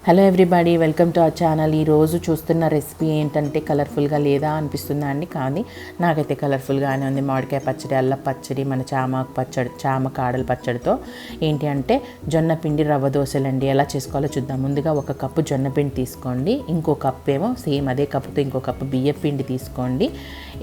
Hello everybody, welcome to our channel. ఈరోజు చూస్తున్న recipe ఏంటంటే కలర్ఫుల్గా లేదా అనిపిస్తుందా అండి? కానీ నాకైతే కలర్ఫుల్గానే ఉంది. మామిడికాయ పచ్చడి, అల్లం పచ్చడి, మన చామాకు పచ్చడి, చామ కాడల పచ్చడితో ఏంటి అంటే జొన్న పిండి రవ్వ దోశలు అండి. ఎలా చేసుకోవాలో చూద్దాం. ముందుగా 1 కప్పు జొన్న పిండి తీసుకోండి. ఇంకో కప్పు ఏమో సేమ్ అదే కప్పుతో ఇంకో కప్పు బియ్య పిండి తీసుకోండి.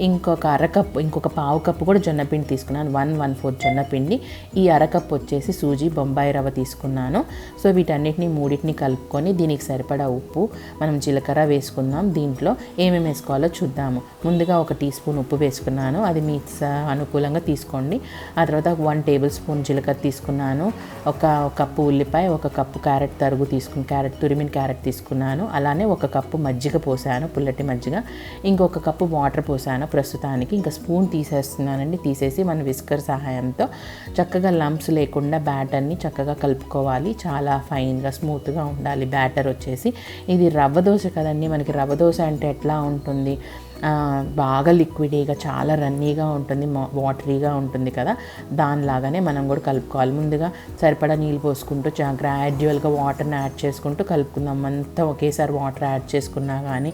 ఇంకొక పావు కప్పు కూడా జొన్న పిండి తీసుకున్నాను. 1/4 జొన్న పిండి. ఈ అరకప్పు వచ్చేసి సూజీ బొంబాయి రవ్వ తీసుకున్నాను. సో వీటన్నిటిని మూడింటిని కలుపుకొని దీనికి సరిపడా ఉప్పు, మనం జీలకర్ర వేసుకుందాం. దీంట్లో ఏమేమి వేసుకోవాలో చూద్దాము. ముందుగా 1 టీ స్పూన్ ఉప్పు వేసుకున్నాను. అది మీ అనుకూలంగా తీసుకోండి. ఆ తర్వాత 1 టేబుల్ స్పూన్ జీలకర్ర తీసుకున్నాను. 1 కప్పు ఉల్లిపాయ, 1 కప్పు క్యారెట్ తురిమిన క్యారెట్ తీసుకున్నాను. అలానే 1 కప్పు మజ్జిగ పోసాను, పుల్లటి మజ్జిగ. ఇంకొక కప్పు వాటర్ పోసాను ప్రస్తుతానికి. ఇంకా స్పూన్ తీసేస్తున్నానండి. తీసేసి మన విస్కర్ సహాయంతో చక్కగా లంప్స్ లేకుండా బ్యాటర్ని చక్కగా కలుపుకోవాలి. చాలా ఫైన్గా స్మూత్గా ఉండాలి బ్యాటర్ వచ్చేసి. ఇది రవ్వ దోశ కదండి. మనకి రవ్వ దోశ అంటే ఎట్లా ఉంటుంది, బాగా లిక్విడీగా, చాలా రన్నీగా ఉంటుంది, వాటరీగా ఉంటుంది కదా. దానిలాగానే మనం కూడా కలుపుకోవాలి. ముందుగా సరిపడా నీళ్ళు పోసుకుంటూ గ్రాడ్యువల్గా వాటర్ని యాడ్ చేసుకుంటూ కలుపుకుందాం. అంతా ఒకేసారి వాటర్ యాడ్ చేసుకున్నా కానీ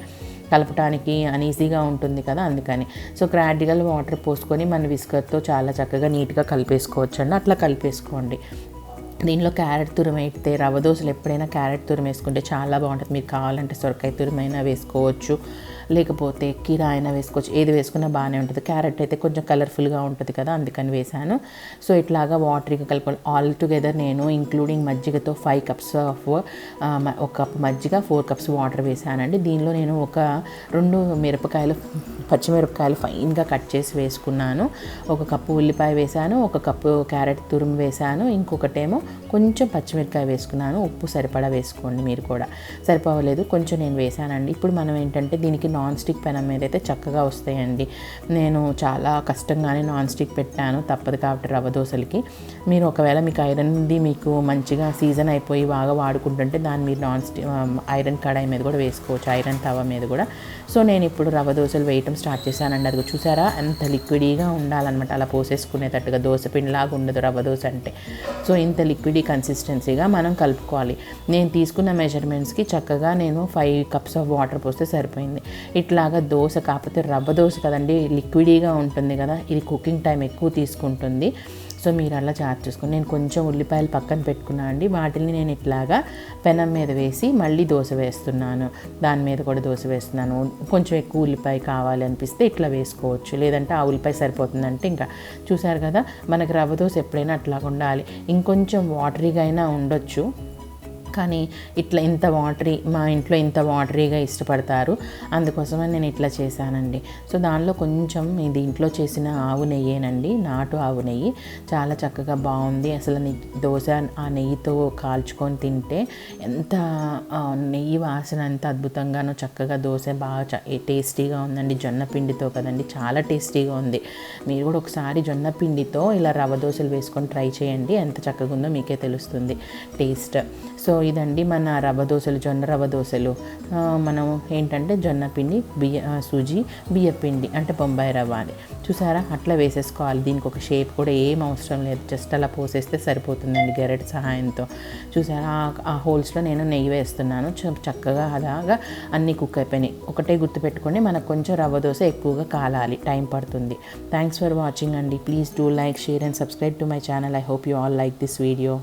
కలపటానికి అనీజీగా ఉంటుంది కదా, అందుకని. సో గ్రాడ్యువల్ వాటర్ పోసుకొని మన విస్కర్తో చాలా చక్కగా నీట్గా కలిపేసుకోవచ్చు అండి. అట్లా కలిపేసుకోండి. దీనిలో క్యారెట్ తురుము వేస్తే, రవ్వ దోశలు ఎప్పుడైనా క్యారెట్ తురుము వేసుకుంటే చాలా బాగుంటుంది. మీరు కావాలంటే సొరకాయ తురుమైనా వేసుకోవచ్చు, లేకపోతే కీరా అయినా వేసుకోవచ్చు. ఏది వేసుకున్నా బాగానే ఉంటుంది. క్యారెట్ అయితే కొంచెం కలర్ఫుల్గా ఉంటుంది కదా, అందుకని వేసాను. సో ఇట్లాగా వాటర్గా కలుపుకోవాలి. ఆల్ టుగెదర్ నేను ఇంక్లూడింగ్ మజ్జిగతో 5 కప్స్ ఆఫ్ 1 కప్ మజ్జిగ, 4 కప్స్ వాటర్ వేసానండి. దీనిలో నేను 2 పచ్చిమిరపకాయలు ఫైన్గా కట్ చేసి వేసుకున్నాను. 1 కప్పు ఉల్లిపాయ వేసాను, 1 కప్పు క్యారెట్ తురుము వేసాను, ఇంకొకటేమో కొంచెం పచ్చిమిరపకాయ వేసుకున్నాను. ఉప్పు సరిపడా వేసుకోండి. మీరు కూడా సరిపోవలేదు, కొంచెం నేను వేసానండి. ఇప్పుడు మనం ఏంటంటే దీనికి నాన్ స్టిక్ పెనం మీద అయితే చక్కగా వస్తాయండి. నేను చాలా కష్టంగానే నాన్ స్టిక్ పెట్టాను, తప్పదు కాబట్టి రవ్వ దోశలకి. మీరు ఒకవేళ మీకు ఐరన్ది మీకు మంచిగా సీజన్ అయిపోయి బాగా వాడుకుంటుంటే దాన్ని మీరు ఐరన్ కడాయి మీద కూడా వేసుకోవచ్చు, ఐరన్ తవ మీద కూడా. సో నేను ఇప్పుడు రవ్వ దోశలు వేయటం స్టార్ట్ చేశానండి. అది చూసారా, ఎంత లిక్విడీగా ఉండాలన్నమాట. అలా పోసేసుకునేటట్టుగా దోశ పిండిలాగా ఉండదు రవ్వ దోశ అంటే. సో ఇంత లిక్విడీ కన్సిస్టెన్సీగా మనం కలుపుకోవాలి. నేను తీసుకున్న మెజర్మెంట్స్కి చక్కగా నేను 5 కప్స్ ఆఫ్ వాటర్ పోస్తే సరిపోయింది. ఇట్లాగా దోశ, కాకపోతే రవ్వ దోశ కదండి, లిక్విడీగా ఉంటుంది కదా, ఇది కుకింగ్ టైం ఎక్కువ తీసుకుంటుంది. సో మీరు అలా చార్జ్ చేసుకుని, నేను కొంచెం ఉల్లిపాయలు పక్కన పెట్టుకున్నాను అండి. వాటిని నేను ఇట్లాగా పెనం మీద వేసి మళ్ళీ దోశ వేస్తున్నాను. దాని మీద కూడా దోశ వేస్తున్నాను. కొంచెం ఎక్కువ ఉల్లిపాయ కావాలి అనిపిస్తే ఇట్లా వేసుకోవచ్చు, లేదంటే ఆ ఉల్లిపాయ సరిపోతుందంటే ఇంకా. చూసారు కదా, మనకి రవ్వ దోశ ఎప్పుడైనా అట్లాగా ఉండాలి. ఇంకొంచెం వాటరీగా అయినా ఉండొచ్చు, కానీ మా ఇంట్లో ఇంత వాటరీగా ఇష్టపడతారు, అందుకోసమని నేను ఇట్లా చేశానండి. సో దానిలో కొంచెం దీంట్లో చేసిన ఆవు నెయ్యేనండి, నాటు ఆవు నెయ్యి. చాలా చక్కగా బాగుంది. అసలు దోశ ఆ నెయ్యితో కాల్చుకొని తింటే ఎంత నెయ్యి వాసన ఎంత అద్భుతంగానో, చక్కగా దోశ బాగా టేస్టీగా ఉందండి. జొన్న పిండితో కదండి, చాలా టేస్టీగా ఉంది. మీరు కూడా ఒకసారి జొన్న పిండితో ఇలా రవ్వ దోశలు వేసుకొని ట్రై చేయండి, ఎంత చక్కగా ఉందో మీకే తెలుస్తుంది టేస్ట్. సో ఇదండి మన రవ్వ దోశలు, జొన్న రవ్వ దోశలు. మనం ఏంటంటే జొన్న పిండి, సూజీ, బియ్య పిండి అంటే బొంబాయి రవ్వ అని చూసారా, అట్లా వేసేసుకోవాలి. దీనికి ఒక షేప్ కూడా ఏం అవసరం లేదు, జస్ట్ అలా పోసేస్తే సరిపోతుందండి గరిటె సహాయంతో. చూసారా, ఆ హోల్స్లో నేను నెయ్యి వేస్తున్నాను. చక్కగా అలాగా అన్నీ కుక్ అయిపోయినాయి. ఒకటే గుర్తుపెట్టుకోండి, మనకు కొంచెం రవ్వ దోశ ఎక్కువగా కాలాలి, టైం పడుతుంది. థ్యాంక్స్ ఫర్ వాచింగ్ అండి. Please do like, share and subscribe to my channel. I hope you all like this video.